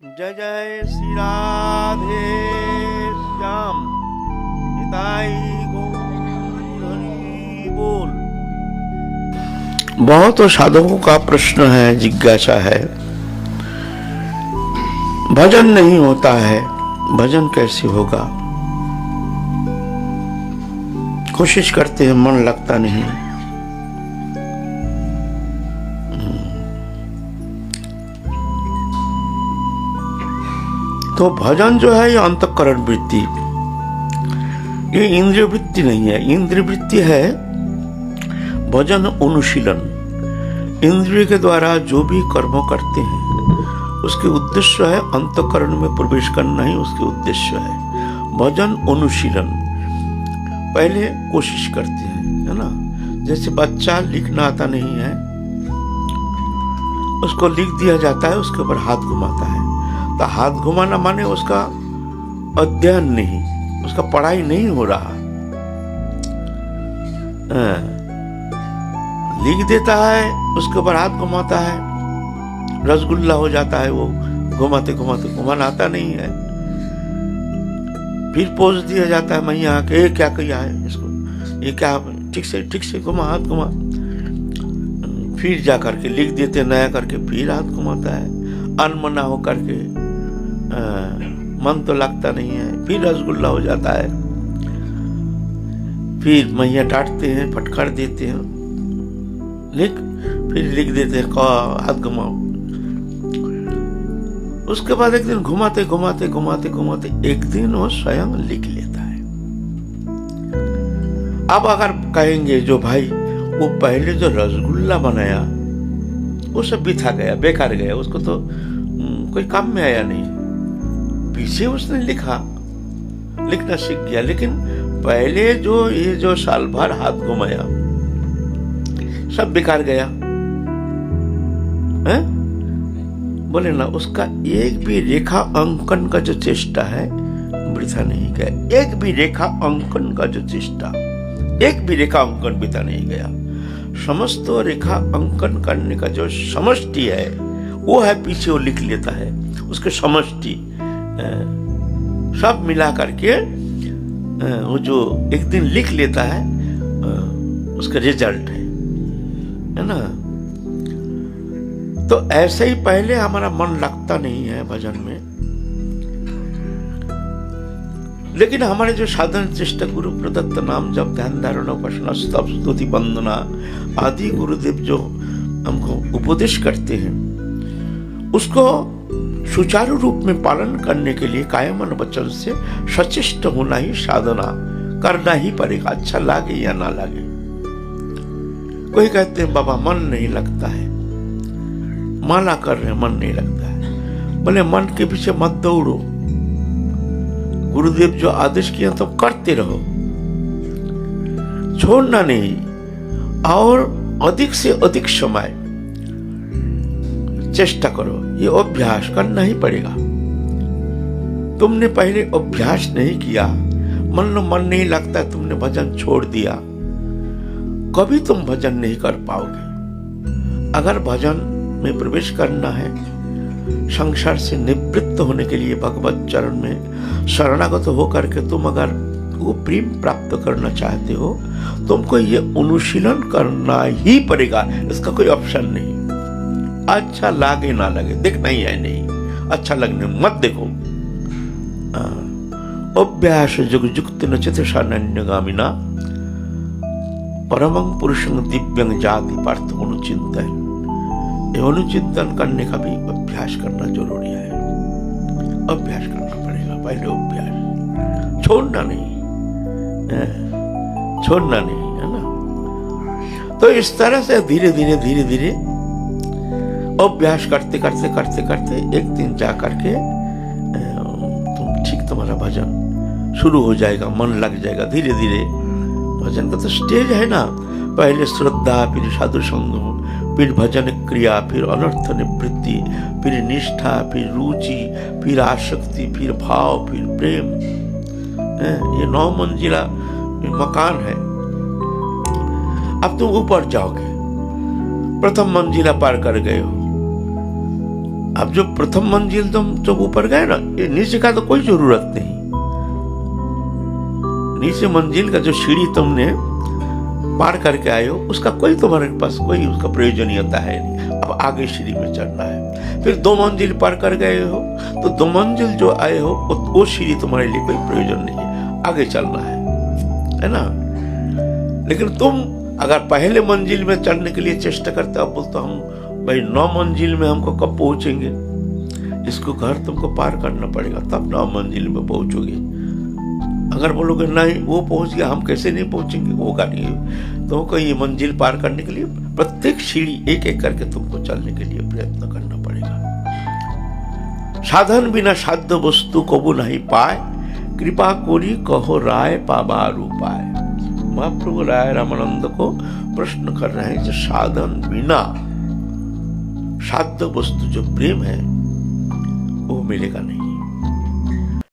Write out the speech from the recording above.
जय जय श्री राधे श्याम निताई गौर हरि बोल। बहुत साधकों का प्रश्न है, जिज्ञासा है, भजन नहीं होता है, भजन कैसे होगा। कोशिश करते हैं, मन लगता नहीं। तो भजन जो है ये अंतःकरण वृत्ति, ये इंद्रिय वृत्ति नहीं है। इंद्रिय वृत्ति है भजन अनुशीलन। इंद्रिय के द्वारा जो भी कर्म करते हैं उसके उद्देश्य है अंतःकरण में प्रवेश करना ही उसके उद्देश्य है। भजन अनुशीलन पहले कोशिश करते हैं, है ना। जैसे बच्चा लिखना आता नहीं है, उसको लिख दिया जाता है, उसके ऊपर हाथ घुमाता है। तो हाथ घुमाना माने उसका अध्ययन नहीं, उसका पढ़ाई नहीं हो रहा। लिख देता है, उसके ऊपर हाथ घुमाता है, रसगुल्ला हो जाता है। वो घुमाते घुमाते घुमाना आता नहीं है। फिर पोज दिया जाता है मैया के, क्या किया है इसको, ये क्या, ठीक से घुमा, हाथ घुमा। फिर जा करके लिख देते नया करके, फिर हाथ घुमाता है। अनमना हो करके मन तो लगता नहीं है, फिर रसगुल्ला हो जाता है। फिर मैया डांटते हैं, फटकार देते हैं, फिर लिख देते हैं हाथ घुमाओ। उसके बाद एक दिन घुमाते घुमाते घुमाते घुमाते एक दिन वो स्वयं लिख लेता है। अब अगर कहेंगे जो भाई वो पहले जो रसगुल्ला बनाया वो सब बिथा गया, बेकार गया, उसको तो कोई काम में आया नहीं। पीछे उसने लिखना सीख गया, लेकिन पहले जो साल भर हाथ घुमाया सब बेकार गया है? बोले ना, उसका एक भी रेखा अंकन का जो चेष्टा है वृथा नहीं गया। एक भी रेखा अंकन का जो चेष्टा, एक भी रेखा अंकन वृथा नहीं गया। समस्त रेखा अंकन करने का जो समष्टि है वो है, पीछे वो लिख लेता है। उसके समष्टि सब मिला करके वो जो एक दिन लिख लेता है उसका रिजल्ट है ना। तो ऐसे ही पहले हमारा मन लगता नहीं है भजन में, लेकिन हमारे जो साधन चेष्टा, गुरु प्रदत्त नाम जप, ध्यान धारणा, उपासना, स्तव, स्तुति, वंदना आदि गुरुदेव जो हमको उपदेश करते हैं उसको सुचारू रूप में पालन करने के लिए कायम मन वचन से सचेष्ट होना ही साधना करना ही पड़ेगा, अच्छा लगे या ना लगे। कोई कहते हैं बाबा मन नहीं लगता है, माला कर रहे मन नहीं लगता है। बोले मन के पीछे मत दौड़ो, गुरुदेव जो आदेश किया तो करते रहो, छोड़ना नहीं। और अधिक से अधिक समय चेष्टा करो, ये अभ्यास करना ही पड़ेगा। तुमने पहले अभ्यास नहीं किया, मन नहीं लगता, तुमने भजन छोड़ दिया, कभी तुम भजन नहीं कर पाओगे। अगर भजन में प्रवेश करना है, संसार से निवृत्त होने के लिए भगवत चरण में शरणागत होकर के तुम अगर वो प्रेम प्राप्त करना चाहते हो, तुमको ये अनुशीलन करना ही पड़ेगा, इसका कोई ऑप्शन नहीं। अच्छा लगे ना लगे देखना ही है, नहीं अच्छा लगने मत देखो। अभ्यास जुग जुक्त नचित सान्यगामिना परमं पुरुषं दिव्यं जाति पार्थ अनुचिंतन। अनुचिंतन करने का भी अभ्यास करना जरूरी है। अभ्यास करना पड़ेगा, पहले अभ्यास, छोड़ना नहीं है ना। तो इस तरह से धीरे धीरे अभ्यास करते एक दिन जा करके तुम्हारा भजन शुरू हो जाएगा, मन लग जाएगा धीरे धीरे। भजन का तो स्टेज है ना, पहले श्रद्धा, फिर साधु संग, फिर भजन क्रिया, फिर अनर्थ निवृत्ति, फिर निष्ठा, फिर रुचि, फिर आसक्ति, फिर भाव, फिर प्रेम। ये 9 मंजिला मकान है। अब तुम ऊपर जाओगे, प्रथम मंजिला पार कर गए हो, अब जो प्रथम मंजिल तुम जब ऊपर गए ना, ये नीचे का तो कोई जरूरत नहीं। नीचे मंजिल का जो सीढ़ी तुमने पार करके आए हो, उसका कोई तुम्हारे पास कोई उसका प्रयोजनीयता है नहीं। अब आगे सीढ़ी में चढ़ना है। फिर 2 मंजिल पार कर गए हो, तो 2 मंजिल जो आए हो वो सीढ़ी तुम्हारे लिए कोई प्रयोजन नहीं है, आगे चलना है ना। लेकिन तुम अगर पहले मंजिल में चढ़ने के लिए चेष्टा करते हो, बोलते हम भाई 9 मंजिल में हमको कब पहुंचेंगे, इसको घर तुमको पार करना पड़ेगा तब 9 मंजिल में पहुंचोगे। अगर बोलोगे नहीं वो पहुंच गया, हम कैसे नहीं पहुंचेंगे, होगा नहीं। तुमको ये मंजिल पार करने के लिए प्रत्येक सीढ़ी एक एक करके तुमको चलने के लिए प्रयत्न करना पड़ेगा। साधन बिना साध्य वस्तु कबू नहीं पाए, कृपा कोरी कहो राय पाबार उपाय। महाप्रभु राय रामानंद को प्रश्न कर रहे हैं, जो साधन बिना साध्य वस्तु जो प्रेम है वो मिलेगा नहीं।